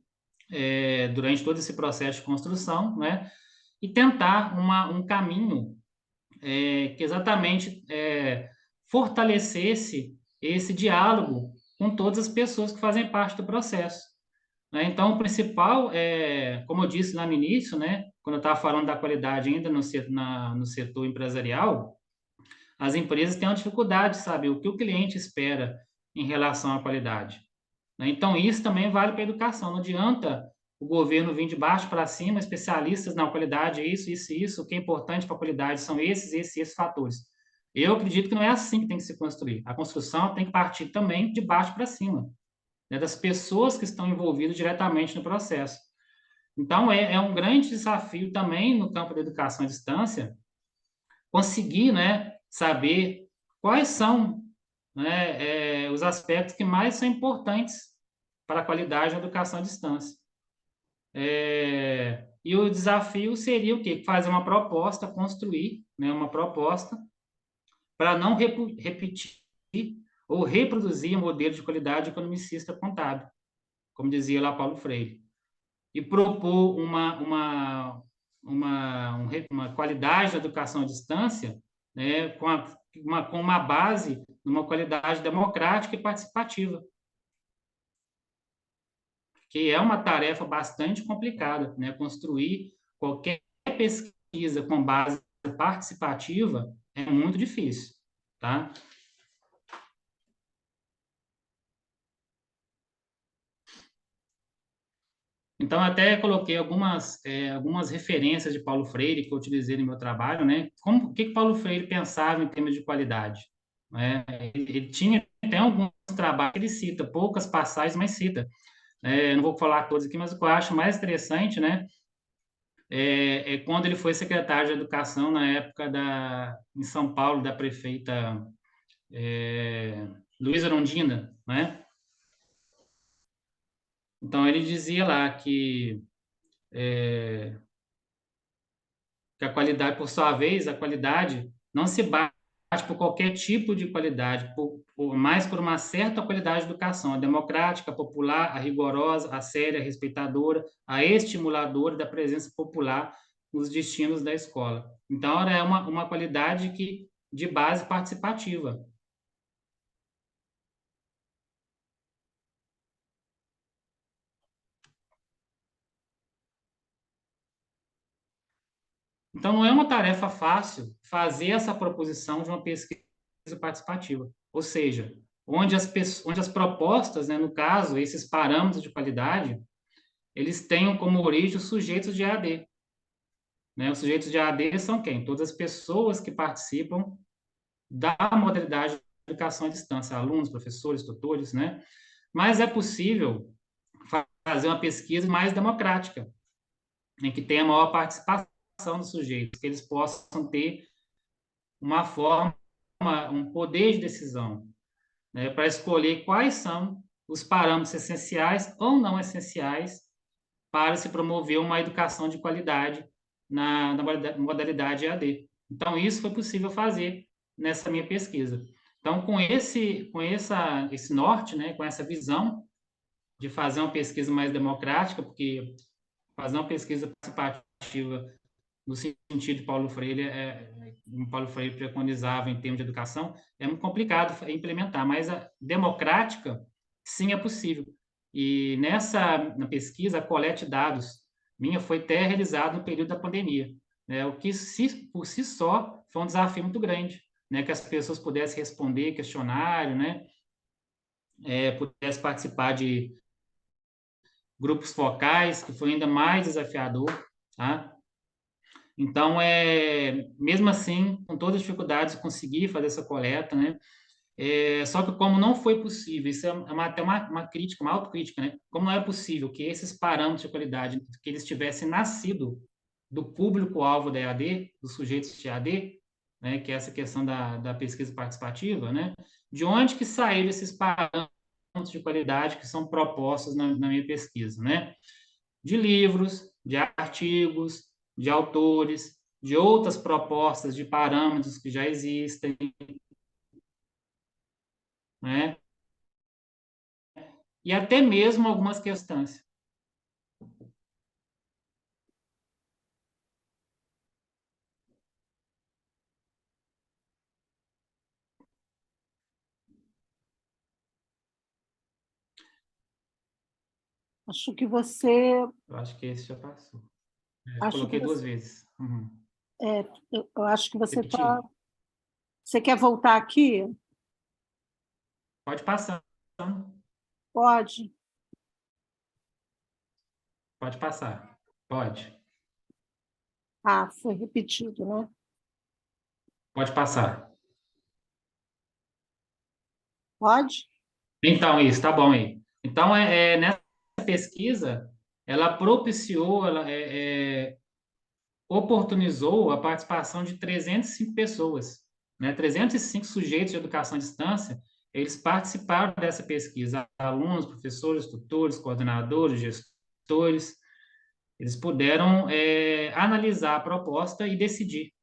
durante todo esse processo de construção, né, e tentar um caminho que exatamente fortalecesse esse diálogo com todas as pessoas que fazem parte do processo, né? Então, o principal como eu disse lá no início, né, quando eu estava falando da qualidade ainda no setor empresarial, as empresas têm uma dificuldade de saber o que o cliente espera em relação à qualidade, né? Então, isso também vale para a educação. Não adianta o governo vir de baixo para cima, especialistas na qualidade, isso. O que é importante para a qualidade são esses fatores. Eu acredito que não é assim que tem que se construir. A construção tem que partir também de baixo para cima, né, das pessoas que estão envolvidas diretamente no processo. Então, é um grande desafio também no campo da educação à distância conseguir, né, saber quais são, né, os aspectos que mais são importantes para a qualidade da educação à distância. E o desafio seria o quê? Fazer uma proposta, construir, né, uma proposta para não repetir ou reproduzir o modelo de qualidade economicista contábil, como dizia lá Paulo Freire, e propor uma qualidade da educação à distância, né, com uma base numa qualidade democrática e participativa. que é uma tarefa bastante complicada, né? Construir qualquer pesquisa com base participativa é muito difícil, tá? Então, até coloquei algumas referências de Paulo Freire que eu utilizei no meu trabalho, né? O que Paulo Freire pensava em termos de qualidade? Né? Tem alguns trabalhos que ele cita, poucas passagens, mas cita. Não vou falar todos aqui, mas o que eu acho mais interessante, né? É quando ele foi secretário de Educação na época em São Paulo, da prefeita Luísa Erundina, né? Então, ele dizia lá que a qualidade, por sua vez, a qualidade não se bate por qualquer tipo de qualidade, mais por uma certa qualidade de educação, a democrática, a popular, a rigorosa, a séria, a respeitadora, a estimuladora da presença popular nos destinos da escola. Então, é uma qualidade de base participativa. Então, não é uma tarefa fácil fazer essa proposição de uma pesquisa participativa, ou seja, onde as propostas, né, no caso, esses parâmetros de qualidade, eles tenham como origem os sujeitos de AD. Né? Os sujeitos de AD são quem? Todas as pessoas que participam da modalidade de educação à distância, alunos, professores, tutores, né? Mas é possível fazer uma pesquisa mais democrática, em que tenha maior participação dos sujeitos, que eles possam ter uma forma, um poder de decisão, né, para escolher quais são os parâmetros essenciais ou não essenciais para se promover uma educação de qualidade na modalidade EAD. Então, isso foi possível fazer nessa minha pesquisa. Então, esse norte, né, com essa visão de fazer uma pesquisa mais democrática, porque fazer uma pesquisa participativa no sentido de Paulo Freire preconizava em termos de educação, é muito complicado implementar, mas a democrática, sim, é possível. E na pesquisa, a coleta de dados minha foi até realizada no período da pandemia, né? O que, por si só, foi um desafio muito grande, né? Que as pessoas pudessem responder questionário, né? Pudessem participar de grupos focais, que foi ainda mais desafiador, tá? Então, mesmo assim, com todas as dificuldades, consegui fazer essa coleta, né? Só que como não foi possível, isso até uma crítica, uma autocrítica, né? Como não é possível que esses parâmetros de qualidade, que eles tivessem nascido do público-alvo da EAD, dos sujeitos de EAD, né? Que é essa questão da pesquisa participativa, né? De onde que saíram esses parâmetros de qualidade que são propostos na minha pesquisa, né? De livros, de artigos, de autores, de outras propostas de parâmetros que já existem, né? E até mesmo algumas questões. Acho que você. Eu acho que esse já passou. Acho que Coloquei duas você. vezes. Uhum. Eu acho que você está. Repetir. Você quer voltar aqui? Pode passar. Pode. Pode passar. Pode. Ah, foi repetido, né? Pode passar. Pode? Então, isso, tá bom aí. Então, nessa pesquisa, ela propiciou, oportunizou a participação de 305 pessoas, né? 305 sujeitos de educação à distância, eles participaram dessa pesquisa, alunos, professores, tutores, coordenadores, gestores, eles puderam analisar a proposta e decidir.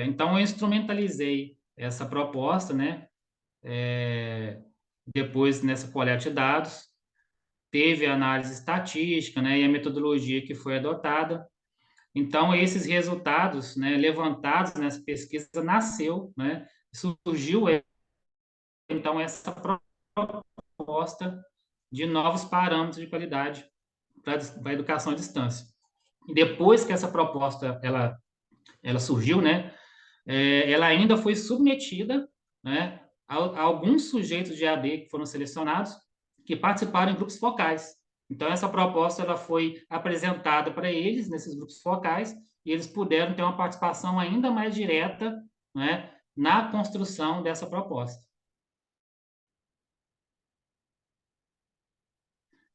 Então, eu instrumentalizei essa proposta, né? Depois, nessa coleta de dados, teve a análise estatística, né? E a metodologia que foi adotada. Então, esses resultados, né, levantados nessa pesquisa, nasceu, né, surgiu então, essa proposta de novos parâmetros de qualidade para a educação à distância. E depois que essa proposta ela surgiu, né, ela ainda foi submetida, né, a alguns sujeitos de EAD que foram selecionados, que participaram em grupos focais. Então, essa proposta ela foi apresentada para eles, nesses grupos focais, e eles puderam ter uma participação ainda mais direta, né, na construção dessa proposta.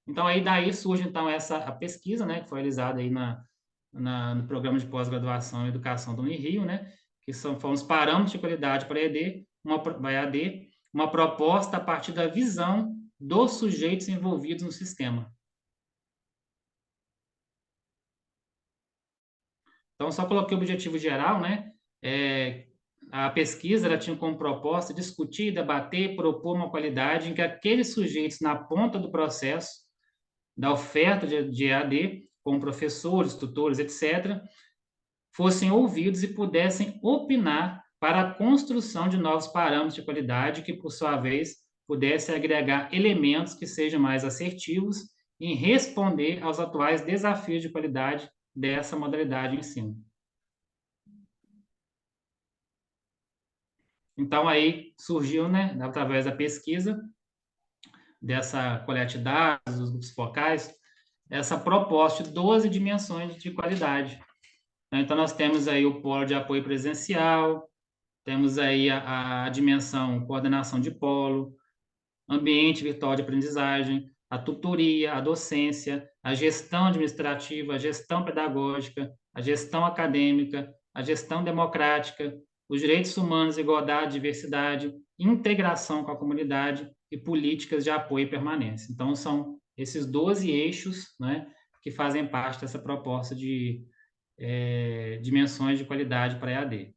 Então, aí daí surge, então, a pesquisa, né, que foi realizada aí no programa de pós-graduação em educação do Unirio, né, que foram os parâmetros de qualidade para EAD, uma proposta a partir da visão dos sujeitos envolvidos no sistema. Então, só coloquei o objetivo geral, né, a pesquisa ela tinha como proposta discutir, debater, propor uma qualidade em que aqueles sujeitos na ponta do processo da oferta de EAD, como professores, tutores, etc., fossem ouvidos e pudessem opinar para a construção de novos parâmetros de qualidade que, por sua vez, pudessem agregar elementos que sejam mais assertivos em responder aos atuais desafios de qualidade dessa modalidade de ensino. Então, aí surgiu, né, através da pesquisa, dessa coleta de dados, dos grupos focais, essa proposta de 12 dimensões de qualidade. Então, nós temos aí o polo de apoio presencial, temos aí a dimensão coordenação de polo, ambiente virtual de aprendizagem, a tutoria, a docência, a gestão administrativa, a gestão pedagógica, a gestão acadêmica, a gestão democrática, os direitos humanos, igualdade, diversidade, integração com a comunidade e políticas de apoio e permanência. Então, são esses 12 eixos, né, que fazem parte dessa proposta de dimensões de qualidade para EAD.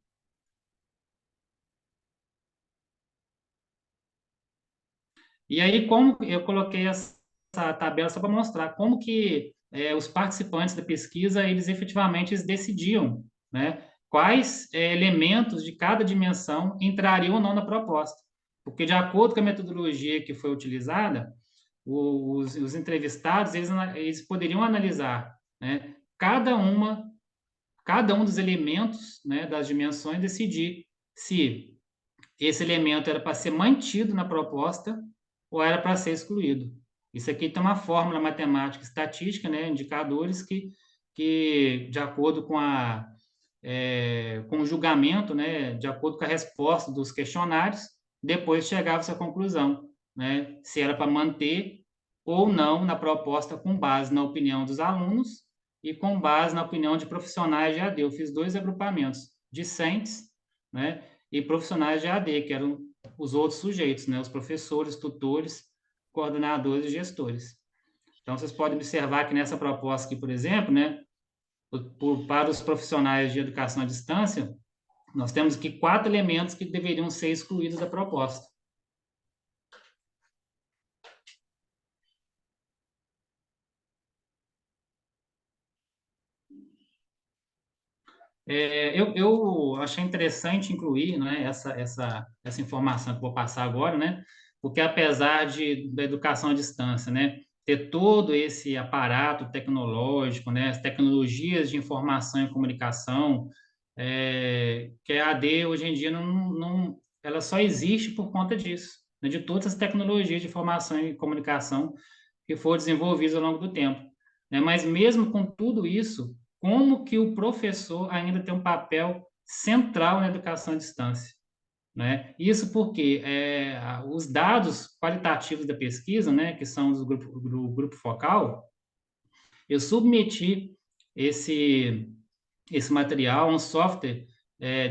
E aí, como eu coloquei essa tabela só para mostrar como que os participantes da pesquisa, eles efetivamente decidiam, né, quais elementos de cada dimensão entrariam ou não na proposta. Porque, de acordo com a metodologia que foi utilizada, os entrevistados, eles poderiam analisar, né, cada um dos elementos, né, das dimensões, decidir se esse elemento era para ser mantido na proposta ou era para ser excluído. Isso aqui tem uma fórmula matemática estatística, né, indicadores que de acordo com com o julgamento, né, de acordo com a resposta dos questionários, depois chegava-se à conclusão, né, se era para manter ou não na proposta com base na opinião dos alunos e com base na opinião de profissionais de AD. Eu fiz 2 agrupamentos, discentes, né, e profissionais de AD, que eram os outros sujeitos, né, os professores, tutores, coordenadores e gestores. Então, vocês podem observar que nessa proposta aqui, por exemplo, né, para os profissionais de educação à distância, nós temos aqui 4 elementos que deveriam ser excluídos da proposta. Eu achei interessante incluir, né, essa informação que eu vou passar agora, né, porque apesar da educação à distância, né, ter todo esse aparato tecnológico, né, as tecnologias de informação e comunicação, que a AD hoje em dia ela só existe por conta disso, né, de todas as tecnologias de informação e comunicação que foram desenvolvidas ao longo do tempo, né, mas mesmo com tudo isso, como que o professor ainda tem um papel central na educação à distância, né? Isso porque os dados qualitativos da pesquisa, né, que são do grupo focal, eu submeti esse material a um software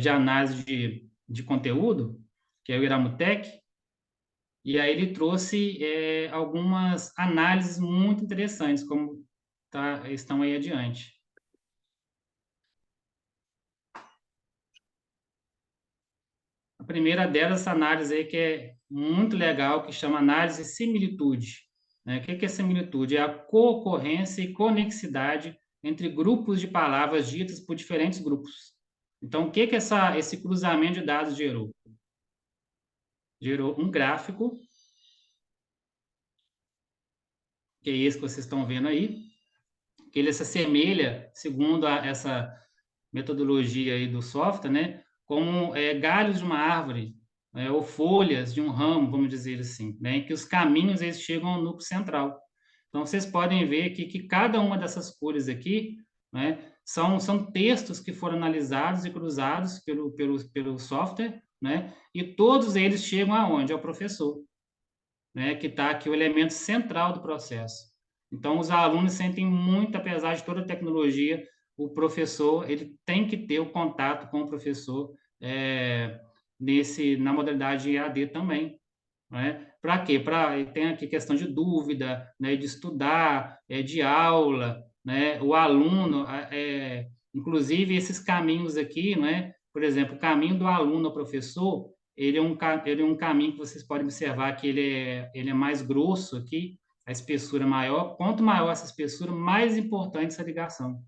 de análise de conteúdo, que é o Iramutec, e aí ele trouxe algumas análises muito interessantes, como estão aí adiante. A primeira delas, essa análise aí que é muito legal, que chama análise similitude. Né? O que é similitude? É a co-ocorrência e conexidade entre grupos de palavras ditas por diferentes grupos. Então, o que esse cruzamento de dados gerou? gerou um gráfico, que é esse que vocês estão vendo aí, que ele se assemelha, segundo essa metodologia aí do software, né, como galhos de uma árvore, ou folhas de um ramo, vamos dizer assim, né, em que os caminhos eles chegam ao núcleo central. Então, vocês podem ver aqui que cada uma dessas cores aqui, né, são textos que foram analisados e cruzados pelo software, né, e todos eles chegam aonde? Ao professor, né, que está aqui o elemento central do processo. Então, os alunos sentem muito, apesar de toda a tecnologia, o professor ele tem que ter o contato com o professor na modalidade EAD também, né? Para quê? Tem aqui questão de dúvida, né, de estudar, de aula, né? O aluno, inclusive esses caminhos aqui, né? Por exemplo, o caminho do aluno ao professor, ele é um caminho que vocês podem observar que ele é mais grosso aqui, a espessura maior. Quanto maior essa espessura, mais importante essa ligação,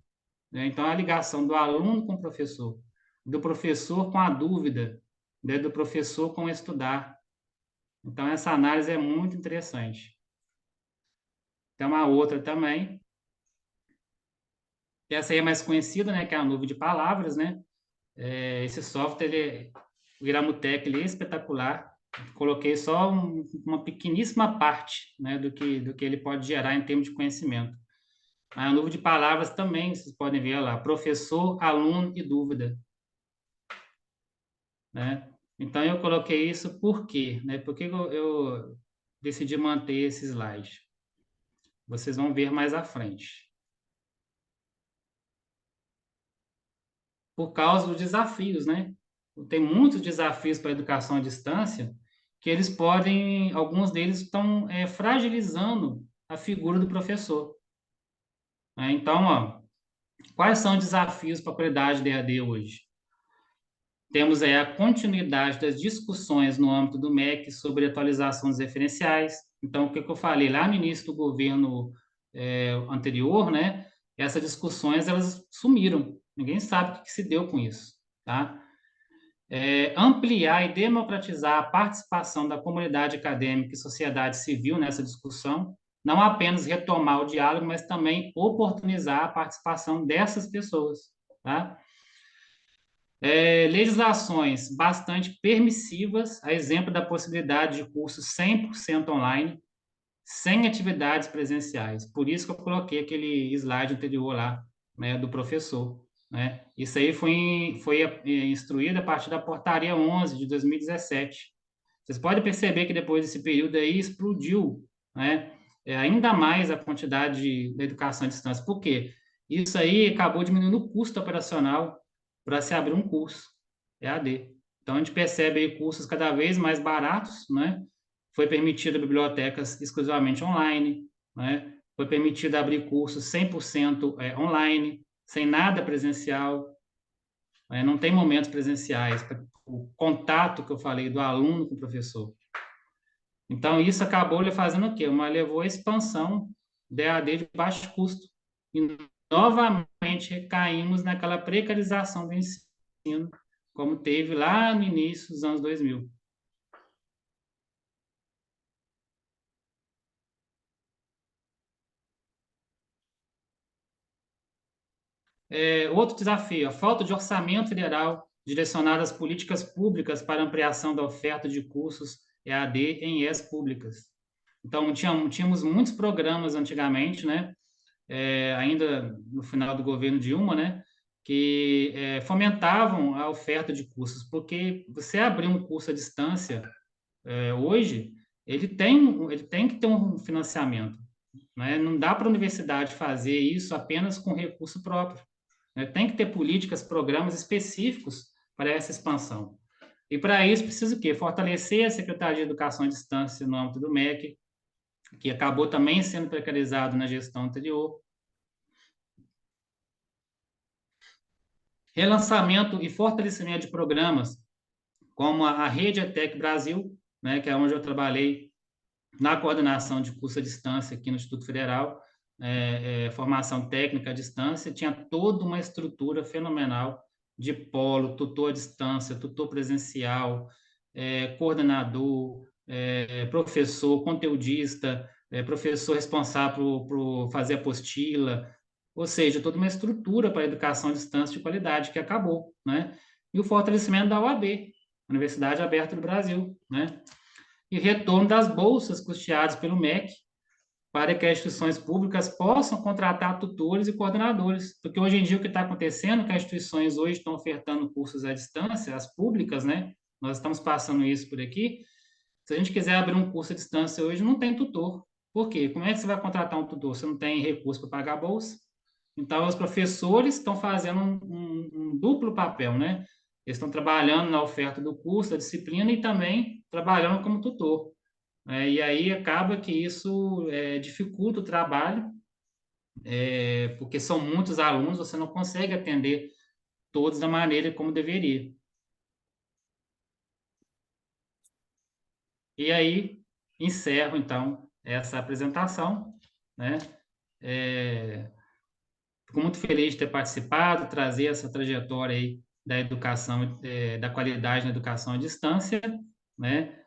né? Então, a ligação do aluno com o professor, do professor com a dúvida, né? Do professor com o estudar. Então, essa análise é muito interessante. Tem uma outra também. Essa aí é mais conhecida, né? Que é a nuvem de palavras, né? Esse software, o Iramutec, ele é espetacular. Coloquei só uma pequeníssima parte, né? Do que ele pode gerar em termos de conhecimento. A nuvem de palavras também, vocês podem ver lá, professor, aluno e dúvida, né? Então, eu coloquei isso por quê, né? Por que eu decidi manter esse slide? Vocês vão ver mais à frente. Por causa dos desafios, né? Tem muitos desafios para a educação à distância que eles podem, alguns deles estão fragilizando a figura do professor, né? Então, ó, quais são os desafios para a qualidade da EAD hoje? Temos aí a continuidade das discussões no âmbito do MEC sobre atualização dos referenciais. Então, o que eu falei lá no início do governo anterior, né? Essas discussões, elas sumiram. Ninguém sabe o que se deu com isso, tá? Ampliar e democratizar a participação da comunidade acadêmica e sociedade civil nessa discussão, não apenas retomar o diálogo, mas também oportunizar a participação dessas pessoas, tá? Legislações bastante permissivas, a exemplo da possibilidade de cursos 100% online, sem atividades presenciais. Por isso que eu coloquei aquele slide anterior lá, né, do professor, né? Isso aí foi instruído a partir da portaria 11 de 2017. Vocês podem perceber que depois desse período aí explodiu, né, ainda mais a quantidade da educação à distância. Por quê? Isso aí acabou diminuindo o custo operacional para se abrir um curso EAD. Então, a gente percebe aí cursos cada vez mais baratos, né? Foi permitido bibliotecas exclusivamente online, né? Foi permitido abrir cursos 100% online, sem nada presencial, né? Não tem momentos presenciais, o contato que eu falei do aluno com o professor. Então, isso acabou fazendo o quê? Levou a expansão da EAD de baixo custo. E, novamente, recaímos naquela precarização do ensino, como teve lá no início dos anos 2000. Outro desafio, a falta de orçamento federal direcionado às políticas públicas para ampliação da oferta de cursos EAD em ES públicas. Então, tínhamos muitos programas antigamente, né? Ainda no final do governo Dilma, né? Que fomentavam a oferta de cursos, porque você abrir um curso à distância hoje, ele tem que ter um financiamento, né? Não dá para a universidade fazer isso apenas com recurso próprio, né? Tem que ter políticas, programas específicos para essa expansão. E para isso precisa o quê? Fortalecer a Secretaria de Educação à Distância no âmbito do MEC, que acabou também sendo precarizado na gestão anterior. Relançamento e fortalecimento de programas como a Rede ETEC Brasil, né, que é onde eu trabalhei na coordenação de curso à distância aqui no Instituto Federal, formação técnica à distância, tinha toda uma estrutura fenomenal de polo, tutor à distância, tutor presencial, coordenador, professor, conteudista, professor responsável por fazer apostila, ou seja, toda uma estrutura para a educação à distância de qualidade que acabou, né? E o fortalecimento da UAB, Universidade Aberta do Brasil, né? E retorno das bolsas custeadas pelo MEC para que as instituições públicas possam contratar tutores e coordenadores, porque hoje em dia o que está acontecendo é que as instituições hoje estão ofertando cursos à distância, as públicas, né? Nós estamos passando isso por aqui. Se a gente quiser abrir um curso à distância hoje, não tem tutor. Por quê? Como é que você vai contratar um tutor? Você não tem recurso para pagar a bolsa? Então, os professores estão fazendo um duplo papel, né? Eles estão trabalhando na oferta do curso, da disciplina, e também trabalhando como tutor. E aí acaba que isso dificulta o trabalho, porque são muitos alunos, você não consegue atender todos da maneira como deveria. E aí, encerro, então, essa apresentação, né? Fico muito feliz de ter participado, trazer essa trajetória aí da educação, da qualidade na educação à distância, né?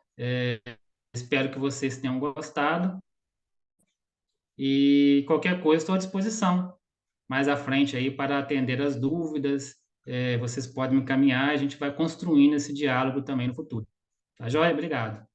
Espero que vocês tenham gostado e qualquer coisa estou à disposição mais à frente aí para atender as dúvidas. Vocês podem me encaminhar, a gente vai construindo esse diálogo também no futuro. Tá joia? Obrigado.